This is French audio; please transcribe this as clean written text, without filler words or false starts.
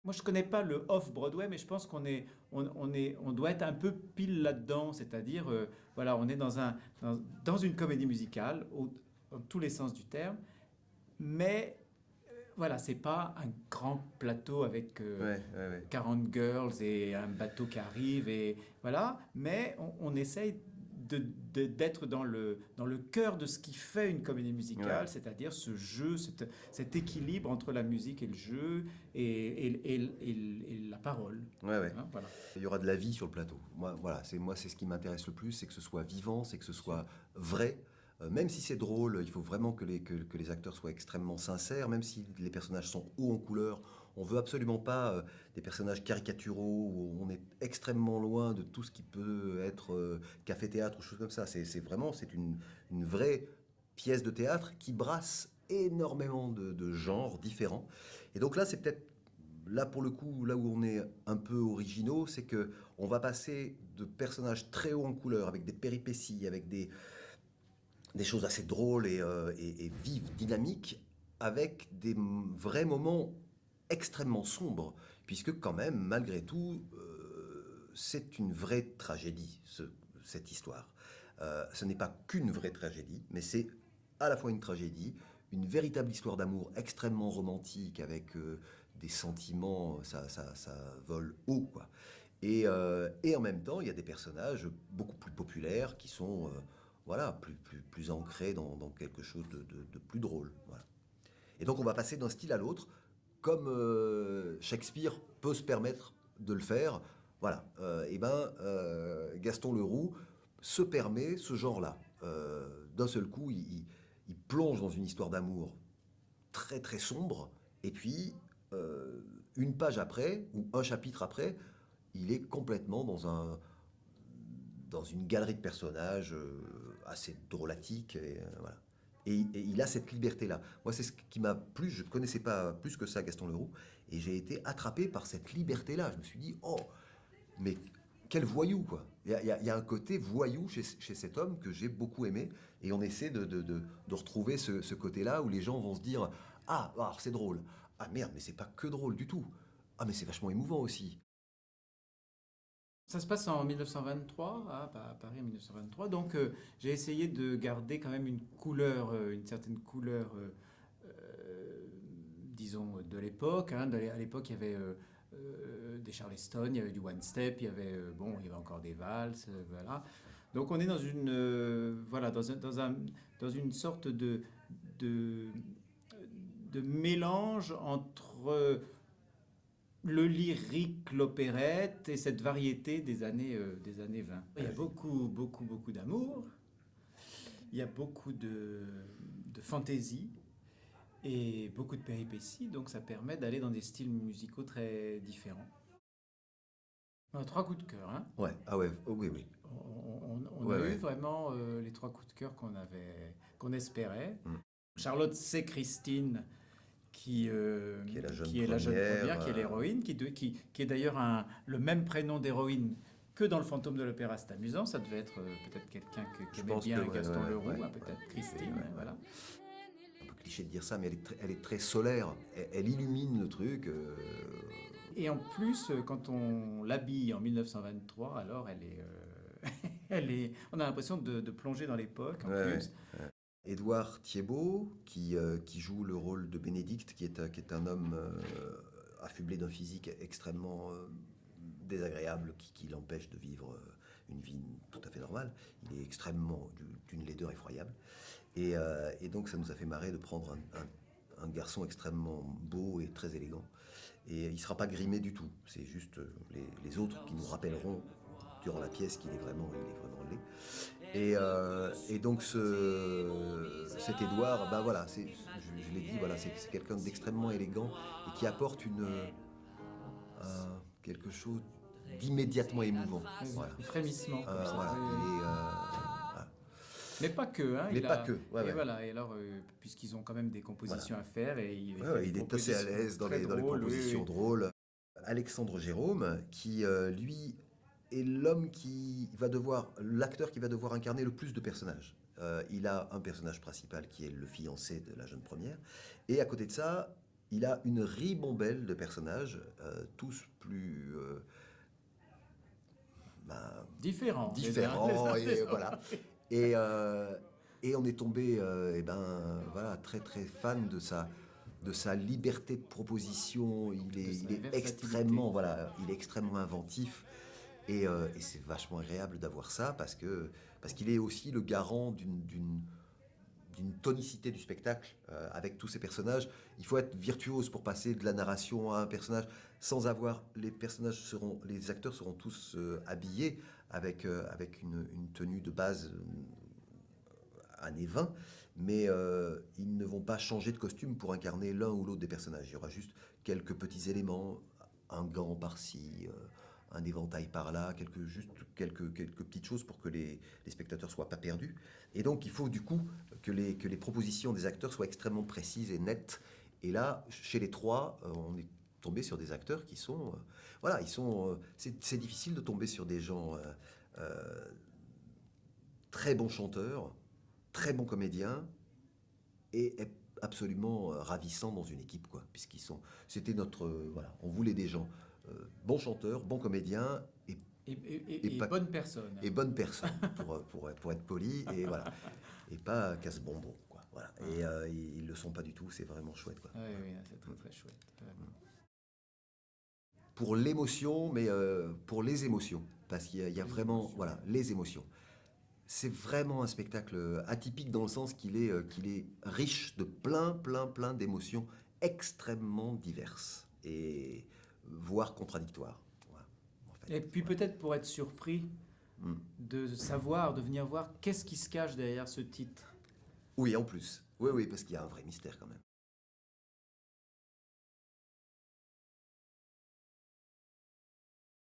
Moi, je connais pas le off-Broadway, mais je pense on doit être un peu pile là-dedans. C'est-à-dire, voilà, on est dans une comédie musicale, dans tous les sens du terme, mais voilà, c'est pas un grand plateau avec Ouais, ouais, ouais. 40 girls et un bateau qui arrive, et voilà, mais on essaye d'être dans le cœur de ce qui fait une comédie Ouais. musicale, c'est-à-dire ce jeu, cet équilibre entre la musique et le jeu et la parole. Ouais, ouais. Hein, voilà. Il y aura de la vie sur le plateau. Moi, c'est ce qui m'intéresse le plus, c'est que ce soit vivant, c'est que ce soit vrai. Même si c'est drôle, il faut vraiment que les acteurs soient extrêmement sincères, même si les personnages sont hauts en couleur. On veut absolument pas des personnages caricaturaux où on est extrêmement loin de tout ce qui peut être café-théâtre ou choses comme ça. C'est une vraie pièce de théâtre qui brasse énormément de genres différents. Et donc là, c'est peut-être là pour le coup, là où on est un peu originaux, c'est que on va passer de personnages très hauts en couleur, avec des péripéties, avec des choses assez drôles et vives, dynamiques, avec des vrais moments extrêmement sombres, puisque quand même, malgré tout, c'est une vraie tragédie, cette histoire. Ce n'est pas qu'une vraie tragédie, mais c'est à la fois une tragédie, une véritable histoire d'amour extrêmement romantique, avec des sentiments, ça vole haut, quoi. Et en même temps, il y a des personnages beaucoup plus populaires qui sont voilà, plus ancrés dans quelque chose de plus drôle. Voilà. Et donc on va passer d'un style à l'autre, comme Shakespeare peut se permettre de le faire. Voilà, Gaston Leroux se permet ce genre-là. D'un seul coup, il plonge dans une histoire d'amour très très sombre, et puis une page après, ou un chapitre après, il est complètement dans une galerie de personnages assez drôlatique. Voilà. Et il a cette liberté-là. Moi, c'est ce qui m'a plu. Je ne connaissais pas plus que ça Gaston Leroux. Et j'ai été attrapé par cette liberté-là. Je me suis dit, oh, mais quel voyou, quoi. Il y a un côté voyou chez cet homme que j'ai beaucoup aimé. Et on essaie de retrouver ce côté-là où les gens vont se dire, ah, alors c'est drôle. Ah merde, mais c'est pas que drôle du tout. Ah, mais c'est vachement émouvant aussi. Ça se passe en 1923, à Paris en 1923. Donc j'ai essayé de garder quand même une couleur, une certaine couleur, disons, de l'époque. Hein. À l'époque, il y avait des Charleston, il y avait du One Step, il y avait encore des valses, voilà. Donc on est voilà, dans une sorte de, de mélange entre le lyrique, l'opérette et cette variété des années 20. Il y a beaucoup, beaucoup, beaucoup d'amour, il y a beaucoup de fantaisie et beaucoup de péripéties, donc ça permet d'aller dans des styles musicaux très différents. On a trois coups de cœur, hein. Ouais, ah ouais, oh oui, oui. On Ouais, a eu ouais. vraiment les trois coups de cœur qu'on espérait. Mm. Charlotte, c'est Christine, Qui est la jeune qui est la jeune première. première, qui est l'héroïne, qui est d'ailleurs le même prénom d'héroïne que dans le Fantôme de l'Opéra. C'est amusant, ça devait être peut-être quelqu'un qui Je aimait pense que, bien ouais, Gaston ouais, Leroux, ouais, hein, peut-être Christine, ouais, hein, ouais. voilà. Un peu cliché de dire ça, mais elle est très solaire. Elle illumine le truc. Et en plus, quand on l'habille en 1923, alors on a l'impression de plonger dans l'époque en Ouais, ouais. plus. Édouard Thiebaud, qui joue le rôle de Bénédicte, qui est un homme affublé d'un physique extrêmement désagréable, qui l'empêche de vivre une vie tout à fait normale. Il est extrêmement d'une laideur effroyable. Et donc ça nous a fait marrer de prendre un garçon extrêmement beau et très élégant. Et il ne sera pas grimé du tout. C'est juste les autres qui nous rappelleront durant la pièce qu'il est vraiment laid. Et donc cet Édouard, bah voilà, je l'ai dit, voilà, c'est quelqu'un d'extrêmement élégant et qui apporte quelque chose d'immédiatement émouvant. Voilà. Un frémissement comme ça. Voilà. Oui, oui. Voilà. Mais pas que, hein, Mais pas que, ouais, et ouais. voilà, et alors, puisqu'ils ont quand même des compositions Voilà. à faire, et il Ouais, fait ouais, des il est assez à compositions l'aise très dans les drôles, oui, propositions oui. drôles. Alexandre Jérôme, qui lui est l'acteur qui va devoir incarner le plus de personnages. Il a un personnage principal qui est le fiancé de la jeune première, et à côté de ça, il a une ribambelle de personnages, tous plus ben, Différent. différents Les uns et des autres. voilà. Et, et on est tombé eh ben, voilà, très très fan de sa liberté de proposition. Sa Il est versatilité. extrêmement, voilà, il est extrêmement inventif. Et c'est vachement agréable d'avoir ça parce qu'il est aussi le garant d'une tonicité du spectacle avec tous ces personnages. Il faut être virtuose pour passer de la narration à un personnage sans avoir... Les acteurs seront tous habillés avec une tenue de base années 20, mais ils ne vont pas changer de costume pour incarner l'un ou l'autre des personnages. Il y aura juste quelques petits éléments, un gant par-ci, un éventail par-là, quelques petites choses pour que les spectateurs soient pas perdus. Et donc il faut du coup que les propositions des acteurs soient extrêmement précises et nettes. Et là, chez les trois, on est tombé sur des acteurs qui sont... voilà, ils sont... c'est difficile de tomber sur des gens très bons chanteurs, très bons comédiens et absolument ravissants dans une équipe, quoi, puisqu'ils sont... C'était notre... voilà, on voulait des gens bons chanteurs, bons comédiens Et pas- bonne personne. et bonnes personnes, pour être poli, et voilà. Et pas casse-bonbon, quoi. Voilà. Et ils le sont pas du tout, c'est vraiment chouette, quoi. Oui, oui, c'est très très chouette. Vraiment. Pour l'émotion, mais pour les émotions, parce qu'il y a Les vraiment, émotions. voilà, les émotions. C'est vraiment un spectacle atypique dans le sens qu'il est riche de plein d'émotions extrêmement diverses et voire contradictoires. Voilà, en fait. Et puis peut-être pour être surpris Mm. de savoir, de venir voir qu'est-ce qui se cache derrière ce titre. Oui, en plus. Oui, oui, parce qu'il y a un vrai mystère quand même.